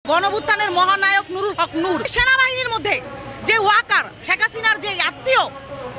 গণঅভ্যুত্থানের মহানায়ক নুরুল হক নূর সেনাবাহিনীর মধ্যে যে ওয়াকার শেখ হাসিনার যে আত্মীয়,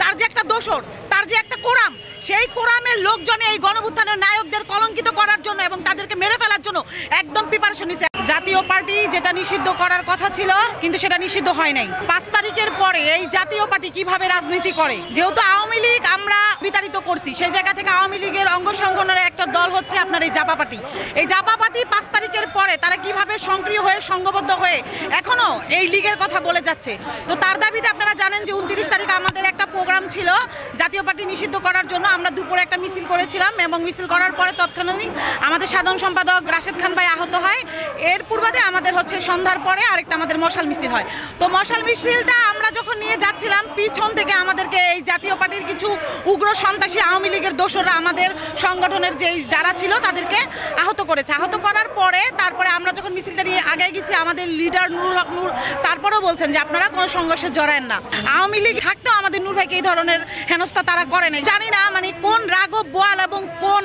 তার যে একটা দোসর, তার যে একটা কোরাম, সেই কোরামের লোকজনে এই গণঅভ্যুত্থানের নায়কদের কলঙ্কিত করার জন্য এবং তাদেরকে মেরে ফেলার জন্য একদম প্রিপারেশন নিছে। জাতীয় পার্টি যেটা নিষিদ্ধ করার কথা ছিল কিন্তু সেটা নিষিদ্ধ হয় নাই। 5 তারিখের পরে এই জাতীয় পার্টি কিভাবে রাজনীতি করে, যেহেতু আওয়ামী লীগ আমরা বিতাড়িত করছি, সেই জায়গা থেকে আওয়ামী লীগের অঙ্গ সংগঠনের একটা দল হচ্ছে আপনার এই জাপা পার্টি। এই জাপা পার্টি 5 তারিখের পরে তারা কিভাবে সক্রিয় হয়ে সংঘবদ্ধ হয়ে এখনো এই লীগের কথা বলে যাচ্ছে। তো তার দাবিতে আপনারা জানেন যে 29 তারিখ আমাদের একটা প্রোগ্রাম ছিল জাতীয় পার্টি নিষিদ্ধ করার জন্য। আমরা দুপুরে একটা মিছিল করেছিলাম এবং মিছিল করার পরে তৎক্ষণাৎ আমাদের সাধারণ সম্পাদক রাশেদ খান ভাই আহত হয়। এর পূর্বাদে আমাদের হচ্ছে সন্ধ্যার পরে আরেকটা আমাদের মশাল মিছিল হয়। তো মশাল মিছিলটা আমরা যখন নিয়ে যাচ্ছিলাম, পিছন থেকে আমাদেরকে এই জাতীয় পার্টির কিছু উগ্র সন্ত্রাসী আওয়ামী লীগের দোসররা আমাদের সংগঠনের যে যারা ছিল তাদেরকে আহত করেছে। আহত করার পরে তারপরে আমরা যখন মিছিলটা নিয়ে আগে গেছি, আমাদের লিডার নুরুল হক নূর তারপরেও বলছেন যে আপনারা কোনো সংঘর্ষে জড়ায়েন না। আওয়ামী লীগ থাকতেও আমাদের নূর ভাইকে এই ধরনের হেনস্থা তারা করে নাই। জানি না মানে কোন রাঘব বোয়াল এবং কোন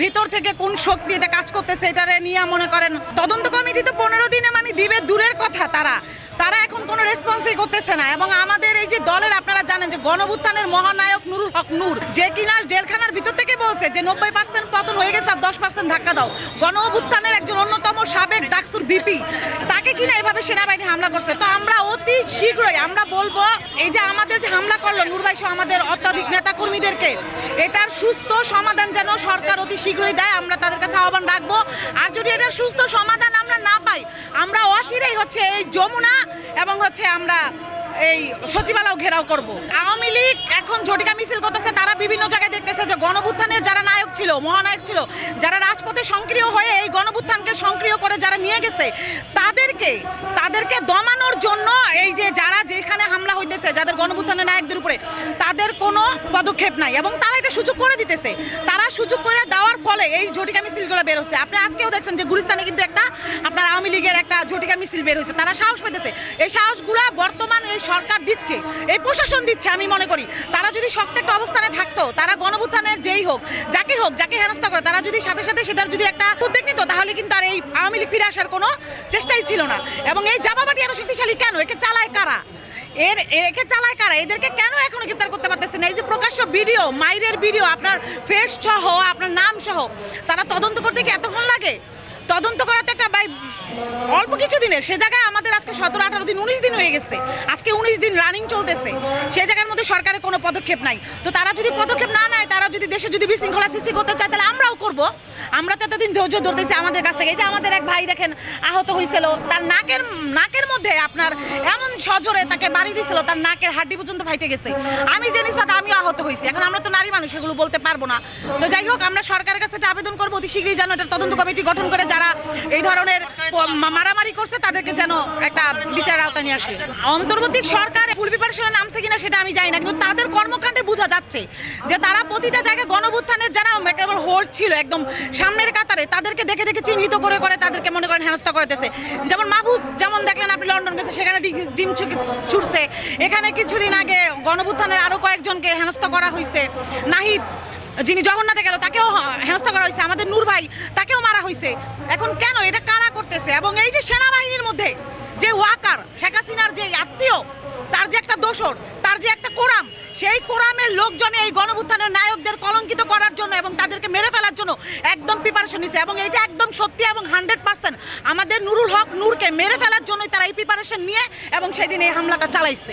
ভিতর থেকে কোন শক্তি এটা কাজ করতেছে, এটারে নিয়ে মনে করেন তদন্ত কমিটি তো 15 দিনে মানে দিবে দূরের কথা, তারা এখন কোনো রেসপন্সই করতেছে না। এবং আমাদের এই যে দলের আপনারা জানেন যে গণঅভ্যুত্থানের মহানায়ক নুরুল হক নূর, যে কিনা জেলখানার ভিতর থেকে বলছে যে 90% পতন হয়ে গেছে আর 10% ধাক্কা দাও, গণঅভ্যুত্থানের একজন অন্যতম সাবেক ডাকসুর ভিপি, তাকে কিনা এভাবে সেনাবাহিনী হামলা করছে। তো আমরা অতি শীঘ্রই আমরা বলবো এই যে আমাদের যে হামলা করলো নূর ভাই সহ আমাদের অত্যাধিক নেতাকর্মীদেরকে, এটার সুস্থ সমাধান যেন সরকার অতি শীঘ্রই দেয়, আমরা তাদের কাছে আহ্বান রাখবো। আর যদি এটার সুস্থ সমাধান আমরা না পাই, আমরা অচিরেই হচ্ছে এই যমুনা এবং হচ্ছে আমরা এই সচিবালয় ঘেরাও করব। আওয়ামী লীগ এখন ঝটিকা মিছিল করতেছে, তারা বিভিন্ন জায়গায় দেখতেছে যে গণঅভ্যুত্থানের যারা নায়ক ছিল, মহানায়ক ছিল, যারা রাজপথে সক্রিয় হয়ে এই গণঅভ্যুত্থানকে সক্রিয় করে যারা নিয়ে গেছে, তাদেরকে দমানোর জন্য এই যে যারা যেখানে হামলা হইতেছে যাদের গণঅভ্যুত্থানের নায়কদের উপরে, তাদের কোনো পদক্ষেপ নাই এবং তারা এটা সুযোগ করে দিতেছে। তারা সুযোগ করে দেওয়ার ফলে এই ঝটিকা মিছিলগুলো বের হচ্ছে। আপনি আজকেও দেখছেন যে গুলিস্তানে কিন্তু একটা আপনার আওয়ামী লীগের একটা ঝটিকা মিছিল বের হয়েছে। তারা সাহস পেতেছে, এই সাহসগুলো বর্তমান এই সরকার দিচ্ছে, এই প্রশাসন দিচ্ছে। আমি মনে করি তারা যদি শক্ত একটা অবস্থানে থাকতো, তারা গণঅভ্যুত্থানের যেই হোক যাকে হেনস্থা করে, তারা যদি সাথে সাথে সেটার যদি একটা উদ্যোগ নিত, তাহলে কিন্তু আর এই আওয়ামী লীগ ফিরে আসার কোনো চেষ্টাই ছিল না। এবং এই জাপা পার্টি এত শক্তিশালী কেন, একে চালায় কারা, এদেরকে কেন এখনো গ্রেফতার করতে পারতেছে না? এই যে প্রকাশ্য ভিডিও, মাইরের ভিডিও, আপনার ফেস সহ আপনার নাম সহ, তারা তদন্ত করতে কি এতক্ষণ লাগে? তদন্ত করাতে একটা অল্প কিছু দিনের, সে জায়গায় আমাদের আজকে 17, 18 দিন, 19 দিন হয়ে গেছে, আজকে 19 দিন রানিং চলতেছে, সেই জায়গার মধ্যে সরকারের কোনো পদক্ষেপ নাই। তো তারা যদি পদক্ষেপ না নেয়, তারা যদি দেশে যদি বিশৃঙ্খলা সৃষ্টি করতে চায়, তাহলে আমরাও করব। আমরা তো এতদিন ধৈর্য ধরতেছি আমাদের কাছ থেকে। এই যে আমাদের এক ভাই দেখেন আহত হয়েছিল, তার নাকের মধ্যে আপনার এমন সজোরে তাকে বাড়ি দিয়েছিল, তার নাকের হাড্ডি পর্যন্ত ফাইটে গেছে। আমি জানি সাথে আমিও আহত হয়েছি। এখন আমরা তো নারী মানুষ, এগুলো বলতে পারবো না। তো যাই হোক, আমরা সরকারের কাছে একটা আবেদন করবো অতি শীঘ্রই যেন একটা তদন্ত কমিটি গঠন করে যারা এই ধরনের মারামারি করছে তাদেরকে যেন একটা বিচারের আওতায় নিয়ে আসে। অন্তর্বর্তী সরকার ফুল প্রিপারেশনে নামছে কিনা সেটা আমি জানি না, কিন্তু তাদের কর্মকাণ্ডে বোঝা যাচ্ছে যে তারা প্রতিটা জায়গায় গণঅভ্যুত্থানের যারা একেবারে হোল্ড ছিল একদম সামনের কাতারে, তাদেরকে দেখে দেখে চিহ্নিত করে তাদেরকে মনে করেন হেনস্থা করতেছে। যেমন মাহফুজ, যেমন দেখলেন আপনি লন্ডন গেছে, সেখানে ডিম ছুটছে। এখানে কিছুদিন আগে গণঅভ্যুত্থানের আরো কয়েকজনকে হেনস্থা করা হয়েছে। নাহিদ যিনি জগন্নাথে গেল, তাকেও হেনস্থা করা হয়েছে। আমাদের নূর ভাই, তাকেও মারা হয়েছে। এখন কেন এটা কারা করতেছে? এবং এই যে সেনাবাহিনীর মধ্যে যে ওয়াকার শেখ হাসিনার যে আত্মীয়, তার যে একটা দোসর, তার যে একটা কোরাম, সেই কোরামের লোকজনে এই গণঅভ্যুত্থানের নায়কদের কলঙ্কিত করার জন্য এবং তাদেরকে মেরে ফেলার জন্য একদম প্রিপারেশন নিছে। এবং এটা একদম সত্যি এবং 100% আমাদের নুরুল হক নূরকে মেরে ফেলার জন্যই তারা এই প্রিপারেশন নিয়ে এবং সেদিন এই হামলাটা চালাইছে।